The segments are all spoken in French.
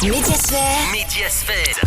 Médiasphère. Médiasphère.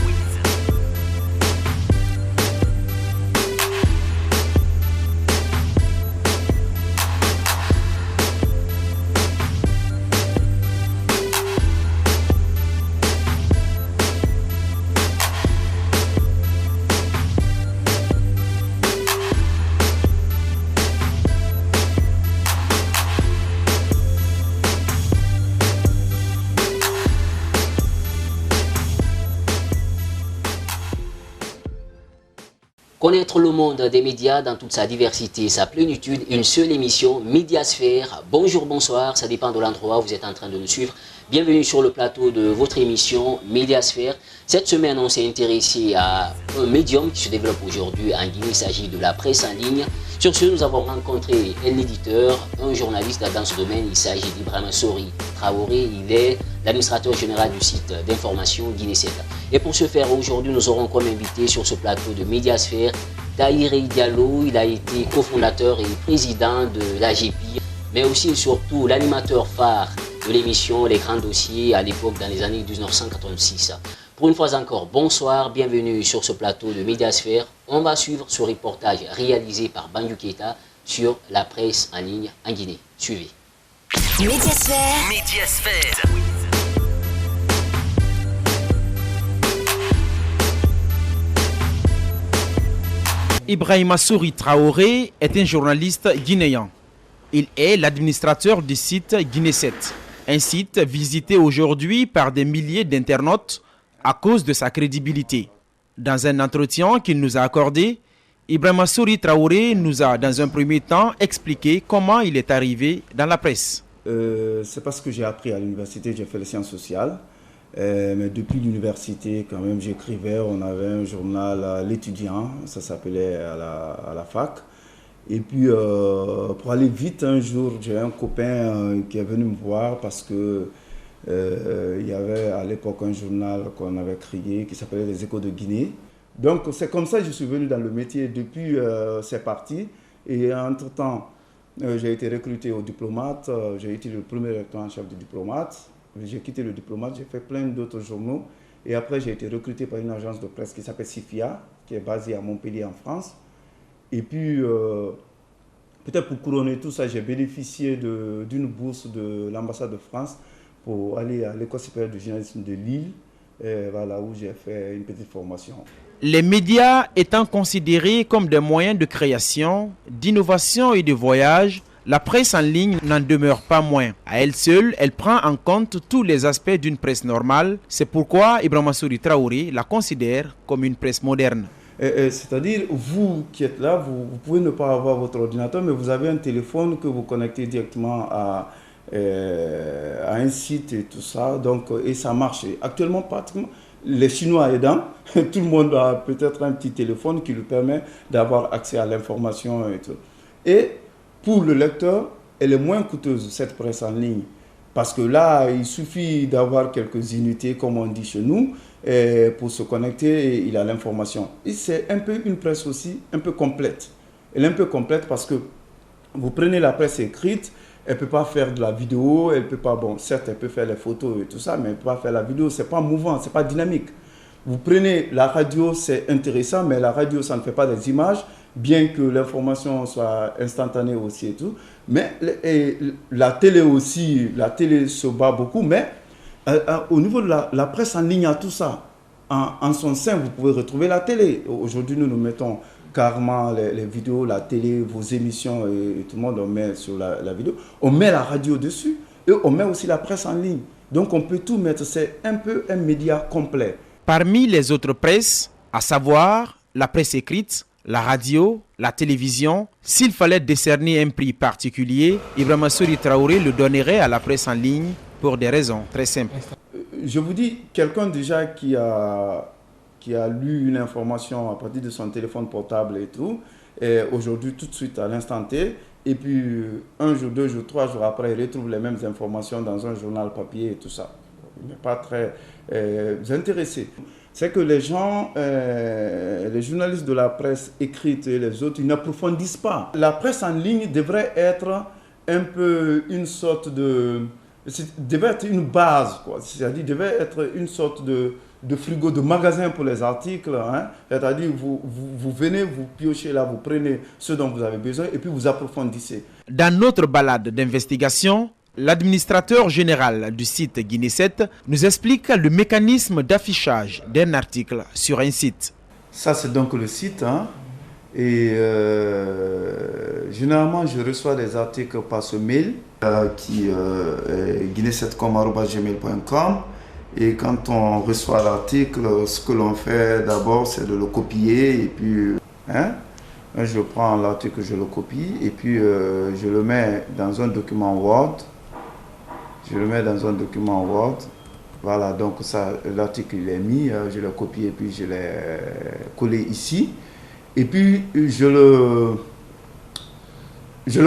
Connaître le monde des médias dans toute sa diversité, sa plénitude, une seule émission, Médiasphère. Bonjour, bonsoir, ça dépend de l'endroit où vous êtes en train de nous suivre. Bienvenue sur le plateau de votre émission Médiasphère. Cette semaine, on s'est intéressé à un médium qui se développe aujourd'hui en Guinée. Il s'agit de la presse en ligne. Sur ce, nous avons rencontré un éditeur, un journaliste dans ce domaine. Il s'agit d'Ibrahima Sori Traoré. Il est l'administrateur général du site d'information Guinée 7. Et pour ce faire, aujourd'hui, nous aurons comme invité sur ce plateau de Médiasphère Tahiré Diallo. Il a été cofondateur et président de l'AGEPI, mais aussi et surtout l'animateur phare de l'émission Les Grands Dossiers à l'époque dans les années 1986. Pour une fois encore, bonsoir, bienvenue sur ce plateau de Médiasphère. On va suivre ce reportage réalisé par Bandiou Keita sur la presse en ligne en Guinée. Suivez. Médiasphère. Médiasphère. Ibrahima Sori Traoré est un journaliste guinéen. Il est l'administrateur du site Guinée 7, un site visité aujourd'hui par des milliers d'internautes à cause de sa crédibilité. Dans un entretien qu'il nous a accordé, Ibrahima Sori Traoré nous a dans un premier temps expliqué comment il est arrivé dans la presse. C'est parce que j'ai appris à l'université, j'ai fait les sciences sociales. Mais depuis l'université, quand même, j'écrivais. On avait un journal, l'étudiant, ça s'appelait à la fac. Et puis, pour aller vite, un jour, j'ai un copain qui est venu me voir parce que il y avait à l'époque un journal qu'on avait créé qui s'appelait Les Échos de Guinée. Donc, c'est comme ça que je suis venu dans le métier. Depuis, c'est parti. Et entre-temps, j'ai été recruté au diplomate. J'ai été le premier rédacteur en chef du diplomate. J'ai quitté le diplomate, j'ai fait plein d'autres journaux. Et après, j'ai été recruté par une agence de presse qui s'appelle SIFIA, qui est basée à Montpellier, en France. Et puis, peut-être pour couronner tout ça, j'ai bénéficié d'une bourse de l'ambassade de France pour aller à l'École supérieure de journalisme de Lille, voilà, où j'ai fait une petite formation. Les médias étant considérés comme des moyens de création, d'innovation et de voyage, la presse en ligne n'en demeure pas moins. À elle seule, elle prend en compte tous les aspects d'une presse normale. C'est pourquoi Ibrahima Sori Traoré la considère comme une presse moderne. C'est-à-dire, vous qui êtes là, vous pouvez ne pas avoir votre ordinateur, mais vous avez un téléphone que vous connectez directement à un site et tout ça. Donc, et ça marche. Actuellement, pratiquement, les Chinois aidant, tout le monde a peut-être un petit téléphone qui lui permet d'avoir accès à l'information et tout. Et pour le lecteur, elle est moins coûteuse, cette presse en ligne. Parce que là, il suffit d'avoir quelques unités, comme on dit chez nous, pour se connecter, et il a l'information. Et c'est un peu une presse aussi, un peu complète. Elle est un peu complète parce que vous prenez la presse écrite, elle ne peut pas faire de la vidéo, elle peut pas, bon, certes, elle peut faire les photos et tout ça, mais elle ne peut pas faire la vidéo, ce n'est pas mouvant, ce n'est pas dynamique. Vous prenez la radio, c'est intéressant, mais la radio, ça ne fait pas des images, bien que l'information soit instantanée aussi et tout. Mais la télé aussi, la télé se bat beaucoup, mais au niveau de la presse en ligne, à tout ça, en son sein, vous pouvez retrouver la télé. Aujourd'hui, nous mettons carrément les vidéos, la télé, vos émissions, et tout le monde, on met sur la vidéo. On met la radio dessus et on met aussi la presse en ligne. Donc, on peut tout mettre. C'est un peu un média complet. Parmi les autres presses, à savoir la presse écrite, la radio, la télévision, s'il fallait décerner un prix particulier, Ibrahima Sori Traoré le donnerait à la presse en ligne pour des raisons très simples. Je vous dis, quelqu'un déjà qui a lu une information à partir de son téléphone portable et tout, et aujourd'hui tout de suite à l'instant T, et puis un jour, 2 jours, 3 jours après, il retrouve les mêmes informations dans un journal papier et tout ça. Il n'est pas très intéressé. C'est que les gens, les journalistes de la presse écrite et les autres, ils n'approfondissent pas. La presse en ligne devrait être un peu une sorte de devait être une base, quoi. C'est-à-dire devait être une sorte de frigo, de magasin pour les articles. Hein. C'est-à-dire vous venez, vous piochez là, vous prenez ce dont vous avez besoin et puis vous approfondissez. Dans notre balade d'investigation, l'administrateur général du site Guinée 7 nous explique le mécanisme d'affichage d'un article sur un site. Ça, c'est donc le site. Hein. Et généralement, je reçois des articles par ce mail qui est guinée7com@gmail.com. Et quand on reçoit l'article, ce que l'on fait d'abord, c'est de le copier. Et puis, je prends l'article, je le copie. Et puis, je le mets dans un document Word. Voilà, donc ça, l'article il est mis, je l'ai copié et puis je l'ai collé ici. Et puis je le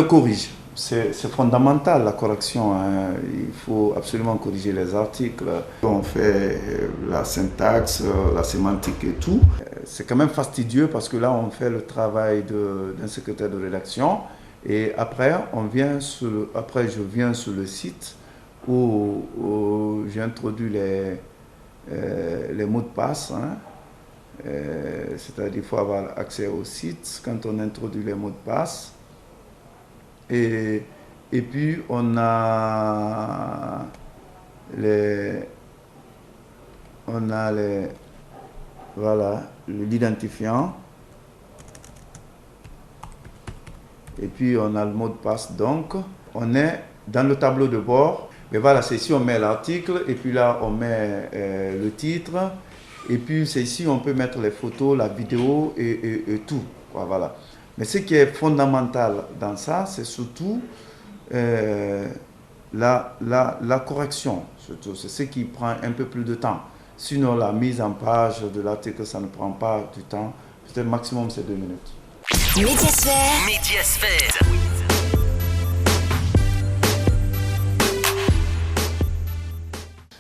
corrige. C'est fondamental la correction. Hein. Il faut absolument corriger les articles. On fait la syntaxe, la sémantique et tout. C'est quand même fastidieux parce que là on fait le travail d'un secrétaire de rédaction. Et après, je viens sur le site où j'introduis les mots de passe. Hein. C'est-à-dire qu'il faut avoir accès au site quand on introduit les mots de passe. Et puis on a l'identifiant. Et puis on a le mot de passe. Donc on est dans le tableau de bord. Mais voilà, c'est ici on met l'article et puis là on met le titre. Et puis c'est ici on peut mettre les photos, la vidéo et tout. Voilà. Mais ce qui est fondamental dans ça, c'est surtout la correction. C'est ce qui prend un peu plus de temps. Sinon, la mise en page de l'article, ça ne prend pas du temps. Peut-être maximum, c'est 2 minutes. Médiasphère.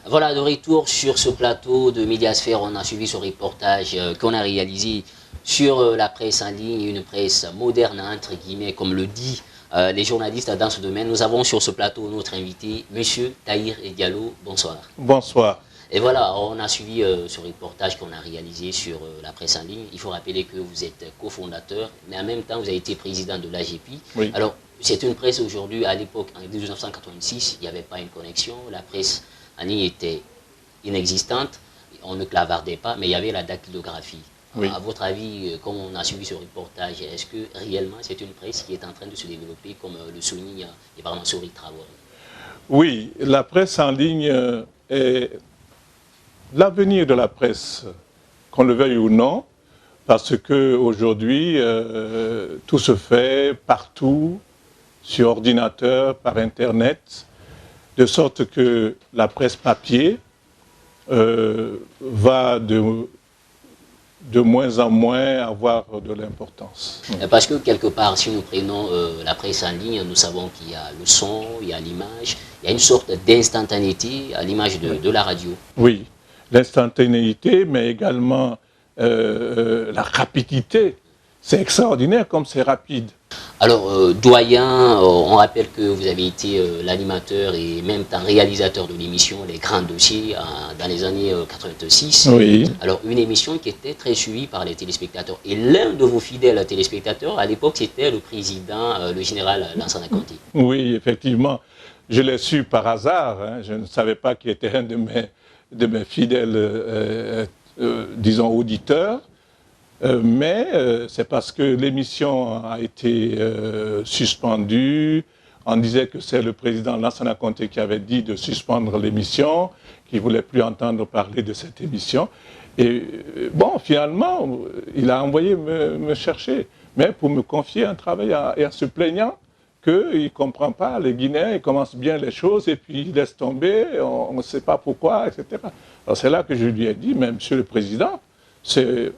Voilà, de retour sur ce plateau de Médiasphère, on a suivi ce reportage qu'on a réalisé sur la presse en ligne, une presse moderne, entre guillemets, comme le dit les journalistes dans ce domaine. Nous avons sur ce plateau notre invité, M. Tahir Diallo. Bonsoir. Bonsoir. Et voilà, on a suivi ce reportage qu'on a réalisé sur la presse en ligne. Il faut rappeler que vous êtes cofondateur, mais en même temps, vous avez été président de l'AGEPI. Oui. Alors, c'est une presse aujourd'hui, à l'époque, en 1986, il n'y avait pas une connexion. La presse en ligne était inexistante, on ne clavardait pas, mais il y avait la dactylographie. Oui. À votre avis, comme on a suivi ce reportage, est-ce que réellement c'est une presse qui est en train de se développer, comme le souligne Ibrahima Massouri Traoré? Oui, la presse en ligne est l'avenir de la presse, qu'on le veuille ou non, parce qu'aujourd'hui, tout se fait partout, sur ordinateur, par Internet, de sorte que la presse papier va de moins en moins avoir de l'importance. Parce que quelque part, si nous prenons la presse en ligne, nous savons qu'il y a le son, il y a l'image, il y a une sorte d'instantanéité à l'image de la radio. Oui, l'instantanéité, mais également la rapidité. C'est extraordinaire comme c'est rapide. Alors, doyen, on rappelle que vous avez été l'animateur et même temps réalisateur de l'émission Les Grands Dossiers dans les années 86. Oui. Alors, une émission qui était très suivie par les téléspectateurs. Et l'un de vos fidèles téléspectateurs, à l'époque, c'était le président, le général Lansana Conté. Oui, effectivement. Je l'ai su par hasard. Hein. Je ne savais pas qu'il était un de mes fidèles, disons, auditeurs. Mais c'est parce que l'émission a été suspendue. On disait que c'est le président Lansana Conté qui avait dit de suspendre l'émission, qu'il ne voulait plus entendre parler de cette émission. Et bon, finalement, il a envoyé me chercher, mais pour me confier un travail et en se plaignant qu'il ne comprend pas, les Guinéens, ils commencent bien les choses et puis ils laissent tomber, on ne sait pas pourquoi, etc. Alors c'est là que je lui ai dit, mais monsieur le président, c'est,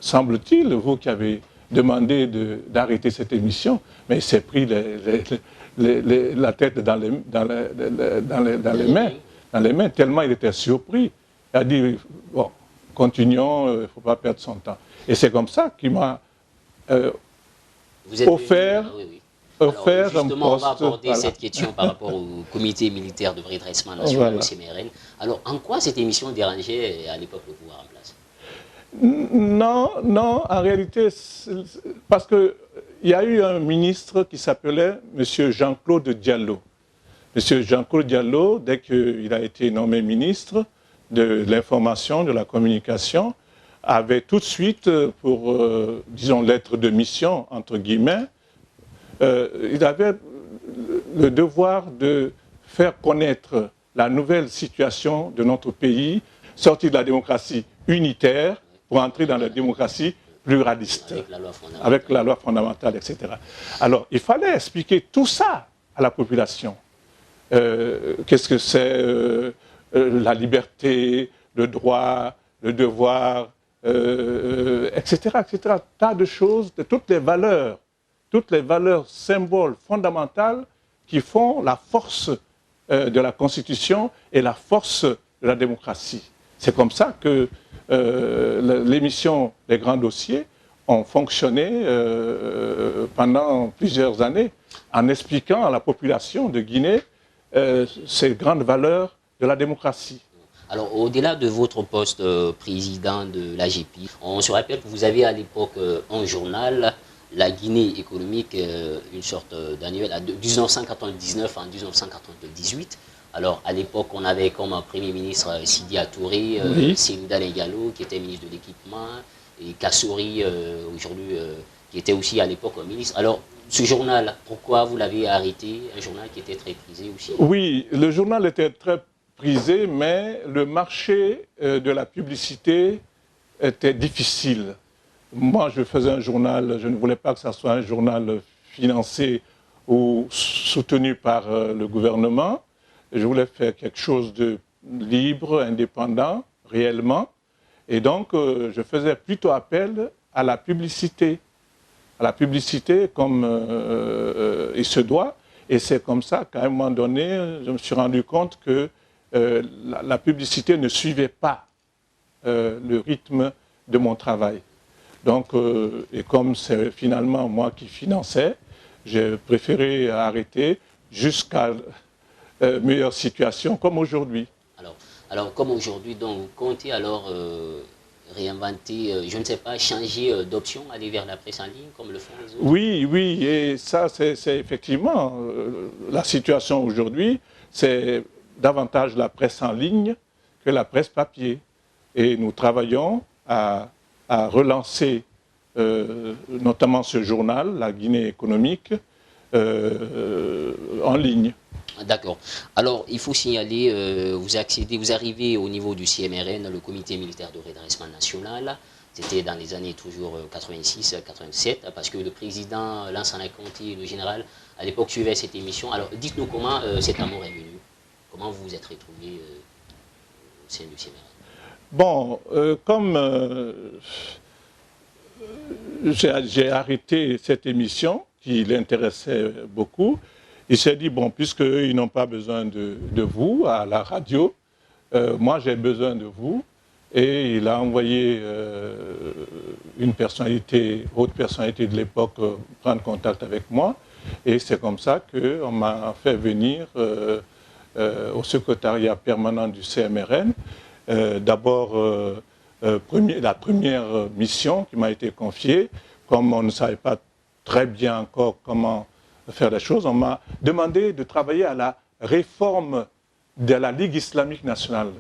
semble-t-il, vous qui avez demandé d'arrêter cette émission, mais il s'est pris la tête dans les mains, tellement il était surpris. Il a dit, bon, continuons, il ne faut pas perdre son temps. Et c'est comme ça qu'il m'a offert offert un justement, poste. on va aborder Voilà. cette question par rapport au comité militaire de redressement national, au CMRN. Alors, en quoi cette émission dérangeait à l'époque le pouvoir en place? Non, non, en réalité, parce qu'il y a eu un ministre qui s'appelait M. Jean-Claude Diallo. M. Jean-Claude Diallo, dès qu'il a été nommé ministre de l'information, de la communication, avait tout de suite, pour, disons, lettre de mission, entre guillemets, il avait le devoir de faire connaître la nouvelle situation de notre pays, sortir de la démocratie unitaire pour entrer dans la démocratie pluraliste, avec la loi fondamentale, etc. Alors, il fallait expliquer tout ça à la population. Qu'est-ce que c'est la liberté, le droit, le devoir, etc., etc. Tas de choses, de toutes les valeurs symboles fondamentales qui font la force de la Constitution et la force de la démocratie. C'est comme ça que l'émission Les Grands Dossiers ont fonctionné pendant plusieurs années en expliquant à la population de Guinée ces grandes valeurs de la démocratie. Alors, au-delà de votre poste président de l'AGP, on se rappelle que vous avez à l'époque un journal, La Guinée économique, une sorte d'annuel, de 1999 en 1998. Alors, à l'époque, on avait comme Premier ministre Sidi Touré, Oui. Cellou Dalein Diallo, qui était ministre de l'Équipement, et Kassouri, aujourd'hui, qui était aussi à l'époque ministre. Alors, ce journal, pourquoi vous l'avez arrêté? Un journal qui était très prisé aussi. Oui, le journal était très prisé, mais le marché de la publicité était difficile. Moi, je faisais un journal, je ne voulais pas que ça soit un journal financé ou soutenu par le gouvernement. Je voulais faire quelque chose de libre, indépendant, réellement. Et donc, je faisais plutôt appel à la publicité comme il se doit. Et c'est comme ça qu'à un moment donné, je me suis rendu compte que la publicité ne suivait pas le rythme de mon travail. Donc, et comme c'est finalement moi qui finançais, j'ai préféré arrêter jusqu'à meilleure situation comme aujourd'hui. Alors comme aujourd'hui, donc vous comptez alors réinventer, je ne sais pas, changer d'option, aller vers la presse en ligne comme le font les autres? Oui, oui, et ça c'est effectivement la situation aujourd'hui, c'est davantage la presse en ligne que la presse papier. Et nous travaillons à relancer notamment ce journal, La Guinée économique, en ligne. D'accord. Alors, il faut signaler, vous arrivez au niveau du CMRN, le Comité militaire de redressement national. C'était dans les années toujours 86-87, parce que le président Lansana Conté, le général, à l'époque suivait cette émission. Alors, dites-nous comment cet amour est venu. Comment vous vous êtes retrouvé au sein du CMRN? Bon, comme j'ai arrêté cette émission qui l'intéressait beaucoup, il s'est dit, bon, puisqu'ils n'ont pas besoin de vous à la radio, moi j'ai besoin de vous. Et il a envoyé une personnalité, haute personnalité de l'époque, prendre contact avec moi. Et c'est comme ça qu'on m'a fait venir au secrétariat permanent du CMRN. D'abord, la première mission qui m'a été confiée, comme on ne savait pas très bien encore comment faire les choses, on m'a demandé de travailler à la réforme de la Ligue islamique nationale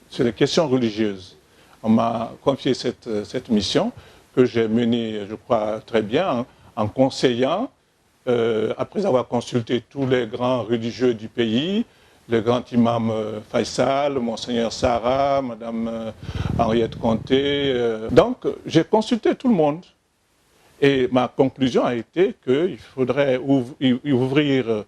sur les questions religieuses. On m'a confié cette mission que j'ai menée, je crois, très bien en conseillant, après avoir consulté tous les grands religieux du pays, le grand imam Faisal, Monseigneur Sarah, Madame Henriette Conté. Donc, j'ai consulté tout le monde. Et ma conclusion a été qu'il faudrait ouvrir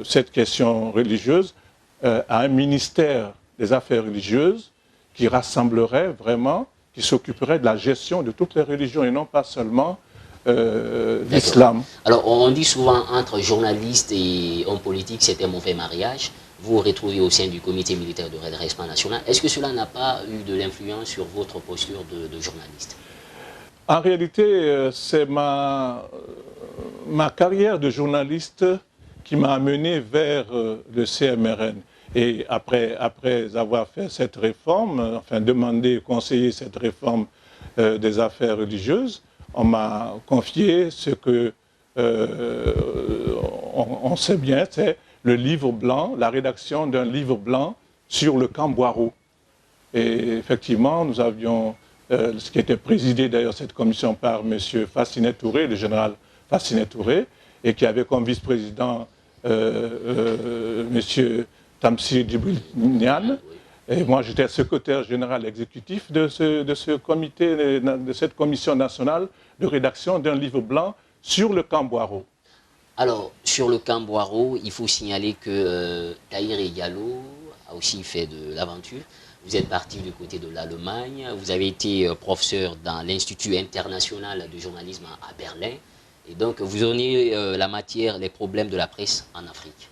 cette question religieuse à un ministère des Affaires religieuses qui rassemblerait vraiment, qui s'occuperait de la gestion de toutes les religions et non pas seulement l'islam. Alors, on dit souvent entre journalistes et hommes politiques, c'était un mauvais mariage. Vous vous retrouvez au sein du comité militaire de redressement national. Est-ce que cela n'a pas eu de l'influence sur votre posture de journaliste? En réalité, c'est ma carrière de journaliste qui m'a amené vers le CMRN. Et après avoir fait cette réforme, enfin demandé, conseillé cette réforme des affaires religieuses, on m'a confié ce que on sait bien, c'est le livre blanc, la rédaction d'un livre blanc sur le camp Boiro. Et effectivement, nous avions, ce qui était présidé d'ailleurs cette commission par M. Fassinet Touré, le général Fassinet Touré, et qui avait comme vice-président M. Tamsir Djibril Niane. Et moi, j'étais secrétaire général exécutif de ce comité, de cette commission nationale de rédaction d'un livre blanc sur le camp Boiro. Alors, sur le camp Boiro, il faut signaler que Tahiré Diallo a aussi fait de l'aventure. Vous êtes parti du côté de l'Allemagne, vous avez été professeur dans l'Institut international de journalisme à Berlin, et donc vous donnez la matière, les problèmes de la presse en Afrique.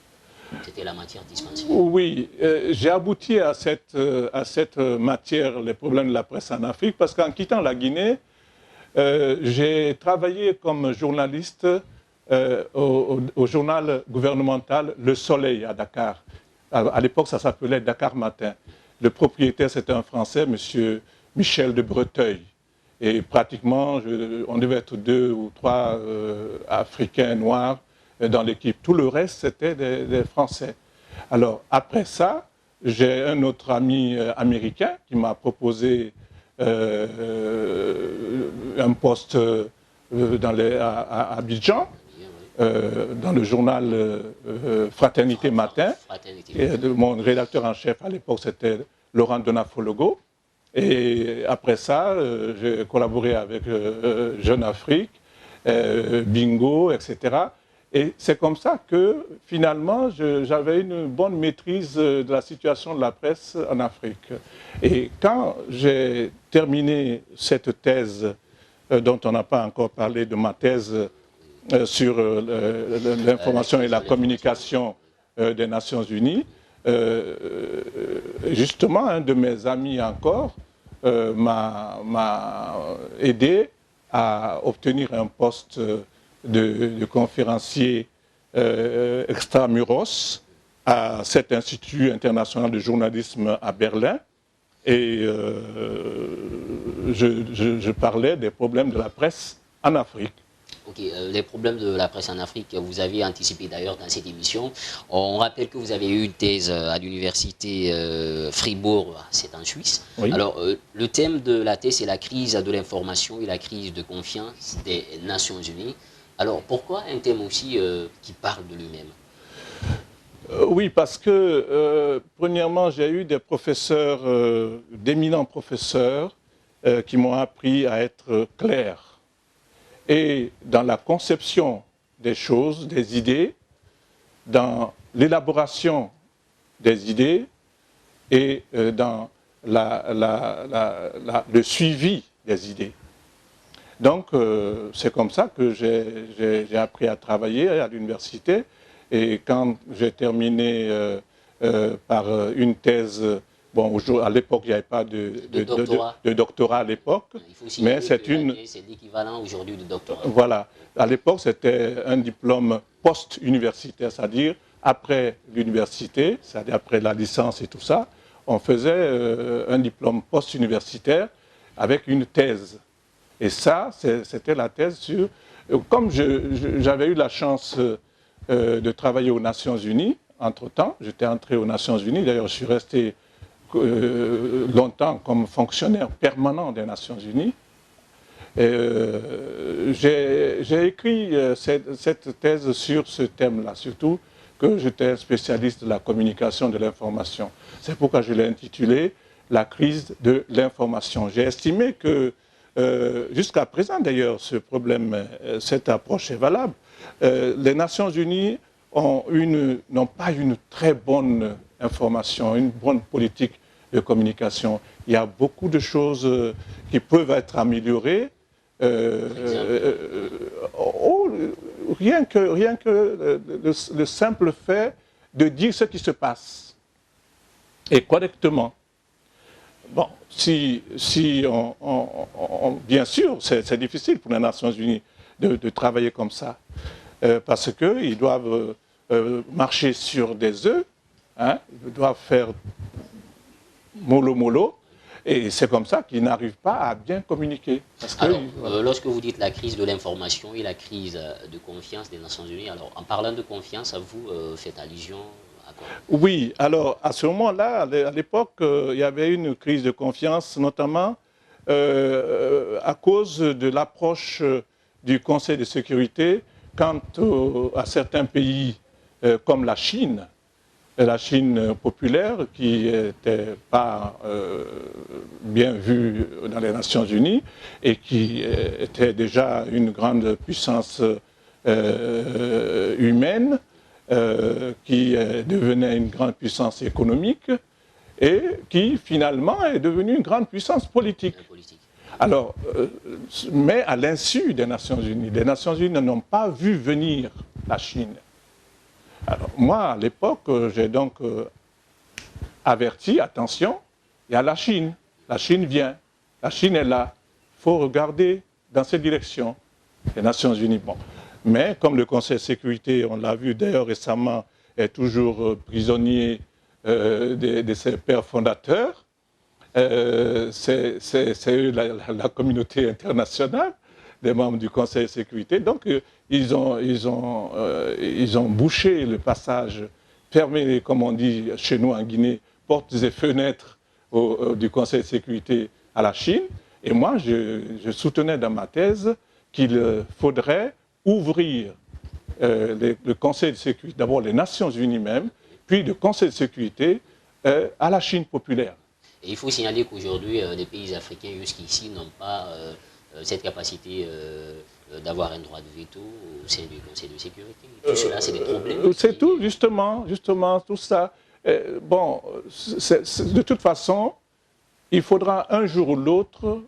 C'était la matière dispensée. Oui, j'ai abouti à cette matière, les problèmes de la presse en Afrique, parce qu'en quittant la Guinée, j'ai travaillé comme journaliste au journal gouvernemental Le Soleil à Dakar. À l'époque, ça s'appelait Dakar Matin. Le propriétaire, c'était un Français, M. Michel de Breteuil. Et pratiquement, on devait être 2 ou 3 Africains noirs dans l'équipe. Tout le reste, c'était des Français. Alors, après ça, j'ai un autre ami américain qui m'a proposé un poste à Abidjan, dans le journal Fraternité Matin. Et mon rédacteur en chef à l'époque, c'était Laurent Donafologo. Et après ça, j'ai collaboré avec Jeune Afrique, Bingo, etc. Et c'est comme ça que, finalement, j'avais une bonne maîtrise de la situation de la presse en Afrique. Et quand j'ai terminé cette thèse, dont on n'a pas encore parlé de ma thèse sur l'information et la communication des Nations Unies, justement, un de mes amis encore m'a aidé à obtenir un poste de conférencier extramuros à cet Institut international de journalisme à Berlin. Et je parlais des problèmes de la presse en Afrique. Ok, les problèmes de la presse en Afrique, vous avez anticipé d'ailleurs dans cette émission. On rappelle que vous avez eu une thèse à l'université Fribourg, c'est en Suisse. Oui. Alors, le thème de la thèse, c'est la crise de l'information et la crise de confiance des Nations Unies. Alors, pourquoi un thème aussi qui parle de lui-même? Oui, parce que, premièrement, j'ai eu des professeurs, d'éminents professeurs, qui m'ont appris à être clair. Et dans la conception des choses, des idées, dans l'élaboration des idées et dans le suivi des idées. Donc, c'est comme ça que j'ai appris à travailler à l'université. Et quand j'ai terminé par une thèse, bon, à l'époque, il n'y avait pas de doctorat à l'époque, mais c'est l'équivalent aujourd'hui de doctorat. Voilà. À l'époque, c'était un diplôme post-universitaire, c'est-à-dire après l'université, c'est-à-dire après la licence et tout ça, on faisait un diplôme post-universitaire avec une thèse. Et ça, c'était la thèse sur... Comme j'avais eu la chance de travailler aux Nations Unies, entre-temps, j'étais entré aux Nations Unies, d'ailleurs je suis resté longtemps comme fonctionnaire permanent des Nations Unies. J'ai écrit cette thèse sur ce thème-là, surtout que j'étais spécialiste de la communication de l'information. C'est pourquoi je l'ai intitulé « La crise de l'information ». J'ai estimé que, jusqu'à présent d'ailleurs, ce problème, cette approche est valable. Les Nations Unies n'ont pas une très bonne information, une bonne politique de communication. Il y a beaucoup de choses qui peuvent être améliorées. Rien que le simple fait de dire ce qui se passe et correctement. Bon, bien sûr, c'est difficile pour les Nations Unies de travailler comme ça. parce qu'ils doivent marcher sur des œufs, hein, ils doivent faire mollo-mollo, et c'est comme ça qu'ils n'arrivent pas à bien communiquer. Parce que, alors, lorsque vous dites la crise de l'information et la crise de confiance des Nations Unies, alors en parlant de confiance, vous faites allusion à quoi? Oui, alors à ce moment-là, à l'époque, il y avait une crise de confiance, notamment à cause de l'approche du Conseil de sécurité quant à certains pays comme la Chine populaire, qui n'était pas bien vue dans les Nations Unies et qui était déjà une grande puissance humaine, qui devenait une grande puissance économique et qui finalement est devenue une grande puissance politique. Alors, mais à l'insu des Nations Unies, les Nations Unies n'ont pas vu venir la Chine. Alors moi, à l'époque, j'ai donc averti, attention, il y a la Chine. La Chine vient, la Chine est là. Il faut regarder dans cette direction. Les Nations Unies, bon. Mais comme le Conseil de sécurité, on l'a vu d'ailleurs récemment, est toujours prisonnier de ses pères fondateurs, c'est la communauté internationale, des membres du Conseil de sécurité. Donc, ils ont bouché le passage, fermé, comme on dit chez nous en Guinée, portes et fenêtres du Conseil de sécurité à la Chine. Et moi, je soutenais dans ma thèse qu'il faudrait ouvrir le Conseil de sécurité, d'abord les Nations Unies même, puis le Conseil de sécurité à la Chine populaire. Et il faut signaler qu'aujourd'hui, les pays africains jusqu'ici n'ont pas cette capacité d'avoir un droit de veto au sein du Conseil de sécurité. Tout cela, c'est des problèmes. C'est tout, justement, tout ça. Bon, de toute façon, il faudra un jour ou l'autre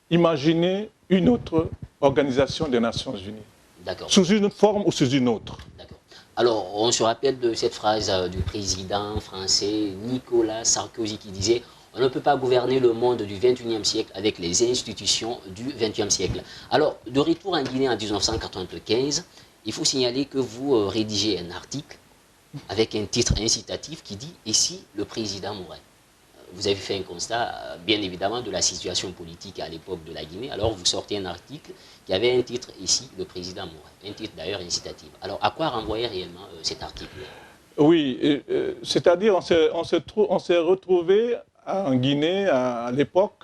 imaginer une autre organisation des Nations Unies. D'accord. Sous une forme ou sous une autre. D'accord. Alors, on se rappelle de cette phrase du président français Nicolas Sarkozy qui disait « On ne peut pas gouverner le monde du 21e siècle avec les institutions du 20e siècle ». Alors, de retour en Guinée en 1995, il faut signaler que vous rédigez un article avec un titre incitatif qui dit « Et si le président mourait ?» Vous avez fait un constat, bien évidemment, de la situation politique à l'époque de la Guinée. Alors, vous sortez un article qui avait un titre ici, le président mourait. Un titre d'ailleurs incitatif. Alors, à quoi renvoyait réellement cet article? Oui, c'est-à-dire on s'est retrouvé en Guinée à l'époque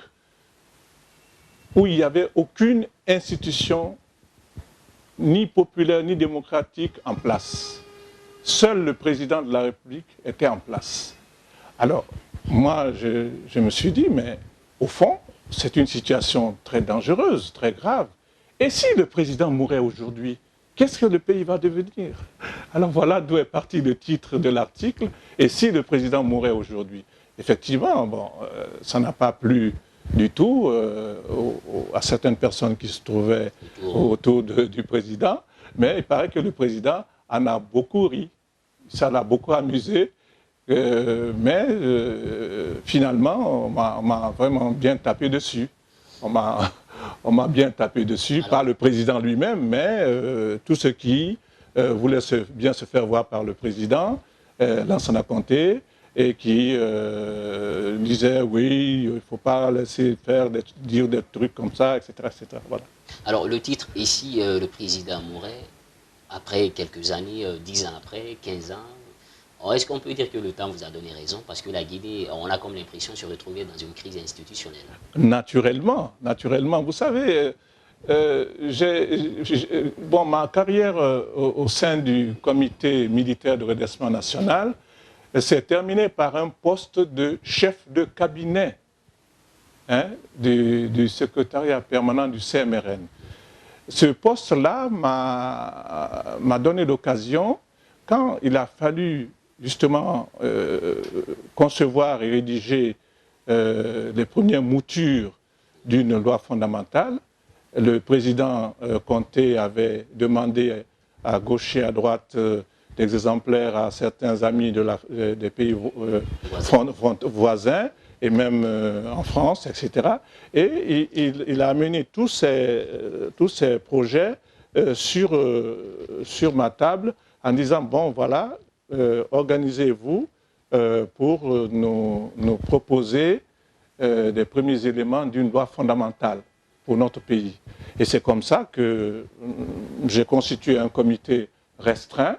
où il n'y avait aucune institution, ni populaire, ni démocratique en place. Seul le président de la République était en place. Alors, moi, je me suis dit, mais au fond, c'est une situation très dangereuse, très grave. Et si le président mourait aujourd'hui, qu'est-ce que le pays va devenir? Alors voilà d'où est parti le titre de l'article. Et si le président mourait aujourd'hui? Effectivement, bon, ça n'a pas plu du tout à certaines personnes qui se trouvaient autour du président. Mais il paraît que le président en a beaucoup ri. Ça l'a beaucoup amusé. Mais finalement, on m'a vraiment bien tapé dessus. On m'a bien tapé dessus, pas le président lui-même, mais tous ceux qui voulaient bien se faire voir par le président, Lansana Conté, et qui disaient oui, il ne faut pas laisser dire des trucs comme ça, etc. etc. Voilà. Alors le titre, ici, le président mourait, après quelques années, 10 ans après, 15 ans, est-ce qu'on peut dire que le temps vous a donné raison? Parce que la Guinée, on a comme l'impression de se retrouver dans une crise institutionnelle. Naturellement, naturellement. Vous savez, ma carrière au sein du comité militaire de redressement national s'est terminée par un poste de chef de cabinet du secrétariat permanent du CMRN. Ce poste-là m'a donné l'occasion, quand il a fallu justement concevoir et rédiger les premières moutures d'une loi fondamentale. Le président Conté avait demandé à gauche et à droite des exemplaires à certains amis des pays voisins et même en France, etc. Et il a amené tous ces projets sur ma table en disant, bon voilà, organisez-vous pour nous proposer des premiers éléments d'une loi fondamentale pour notre pays. Et c'est comme ça que j'ai constitué un comité restreint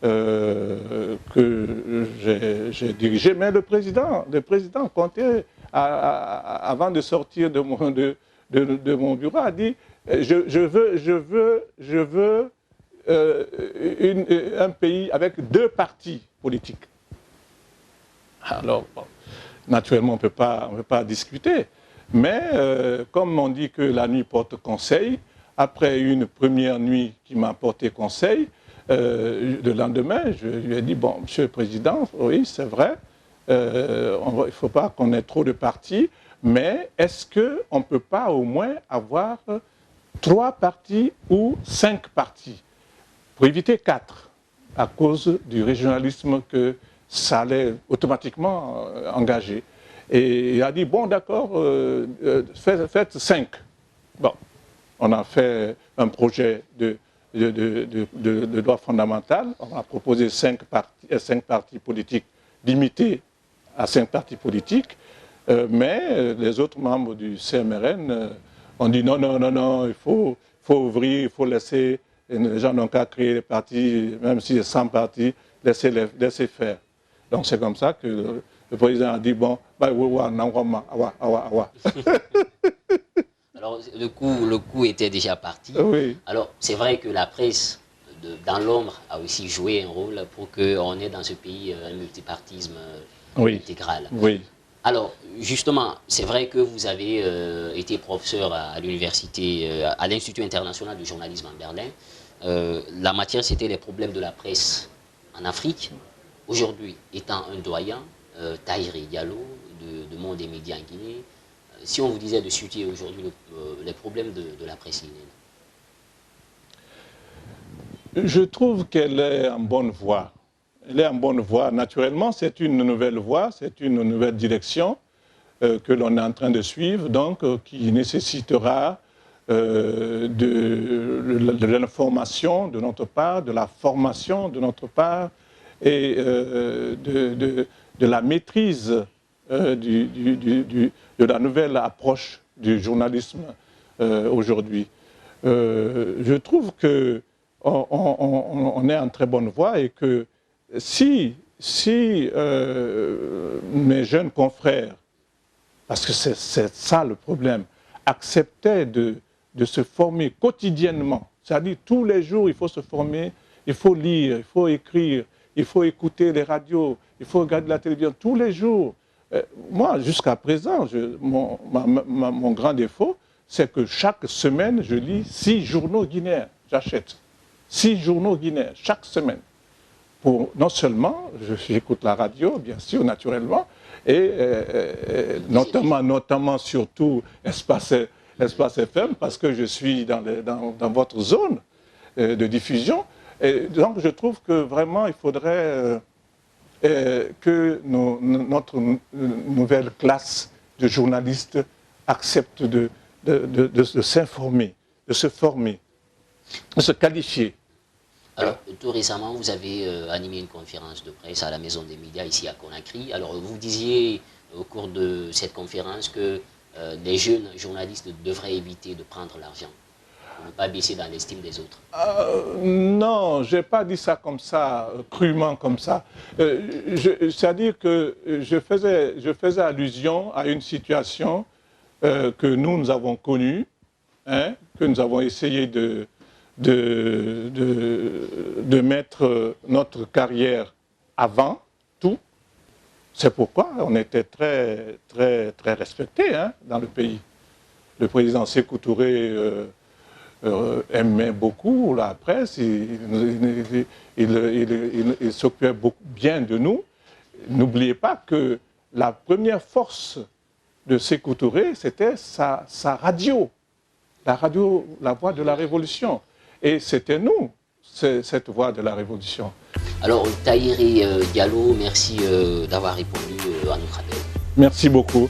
que j'ai dirigé. Mais le président comptait, avant de sortir de mon bureau, a dit je veux un pays avec 2 partis politiques. Alors, bon, naturellement, on ne peut pas discuter. Mais comme on dit que la nuit porte conseil, après une première nuit qui m'a porté conseil, le lendemain, je lui ai dit, bon, Monsieur le Président, oui, c'est vrai, il ne faut pas qu'on ait trop de partis, mais est-ce qu'on ne peut pas au moins avoir 3 partis ou 5 partis, pour éviter 4, à cause du régionalisme que ça allait automatiquement engager. Et il a dit, bon d'accord, faites 5. Bon, on a fait un projet de loi fondamentale, on a proposé 5 partis politiques limités à 5 partis politiques, mais les autres membres du CMRN ont dit non, il faut ouvrir, il faut laisser, les gens n'ont qu'à créer les partis, même s'il y a 100 partis, laisser faire. Donc c'est comme ça que le président a dit, bon, Alors le coup était déjà parti. Oui. Alors c'est vrai que la presse dans l'ombre a aussi joué un rôle pour qu'on ait dans ce pays un multipartisme intégral. Oui. Alors justement, c'est vrai que vous avez été professeur à l'université, à l'Institut international du journalisme en Berlin. La matière, c'était les problèmes de la presse en Afrique. Aujourd'hui, étant un doyen, Tahiré Diallo, de Monde des médias en Guinée, si on vous disait de situer aujourd'hui les problèmes de la presse guinéenne. Je trouve qu'elle est en bonne voie. Elle est en bonne voie. Naturellement, c'est une nouvelle voie, c'est une nouvelle direction que l'on est en train de suivre, donc qui nécessitera de l'information de notre part, de la formation de notre part et de la maîtrise de la nouvelle approche du journalisme aujourd'hui. Je trouve qu'on est en très bonne voie et que si mes jeunes confrères, parce que c'est ça le problème, acceptaient de se former quotidiennement, c'est-à-dire tous les jours il faut se former, il faut lire, il faut écrire, il faut écouter les radios, il faut regarder la télévision tous les jours. Moi, jusqu'à présent, mon grand défaut, c'est que chaque semaine, je lis 6 journaux guinéens. J'achète 6 journaux guinéens chaque semaine. Non seulement, j'écoute la radio, bien sûr, naturellement, et notamment surtout Espace FM, parce que je suis dans votre zone de diffusion. Et donc, je trouve que vraiment, il faudrait que notre nouvelle classe de journalistes accepte de s'informer, de se former, de se qualifier. Alors, tout récemment, vous avez animé une conférence de presse à la Maison des médias ici à Conakry. Alors, vous disiez au cours de cette conférence que les jeunes journalistes devraient éviter de prendre l'argent pour ne pas baisser dans l'estime des autres. Non, je n'ai pas dit ça comme ça, crûment comme ça. C'est-à-dire que je faisais allusion à une situation que nous avons connue, hein, que nous avons essayé de mettre notre carrière avant tout. C'est pourquoi on était très respectés dans le pays. Le président Sékou Touré aimait beaucoup la presse, il s'occupait bien de nous. N'oubliez pas que la première force de Sékou Touré, c'était sa radio. La radio, la voix de la révolution. Et c'était nous, cette voix de la révolution. Alors, Tahiré Diallo, merci d'avoir répondu à notre appel. Merci beaucoup.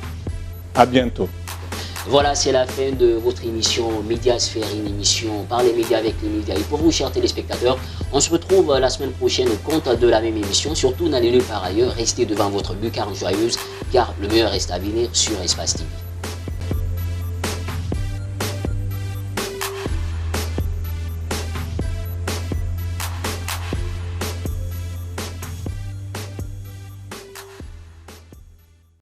À bientôt. Voilà, c'est la fin de votre émission Médiasphère, une émission par les médias avec les médias. Et pour vous, chers téléspectateurs, on se retrouve la semaine prochaine au compte de la même émission. Surtout, n'allez nulle part ailleurs, restez devant votre lucarne joyeuse, car le meilleur reste à venir sur Espace TV.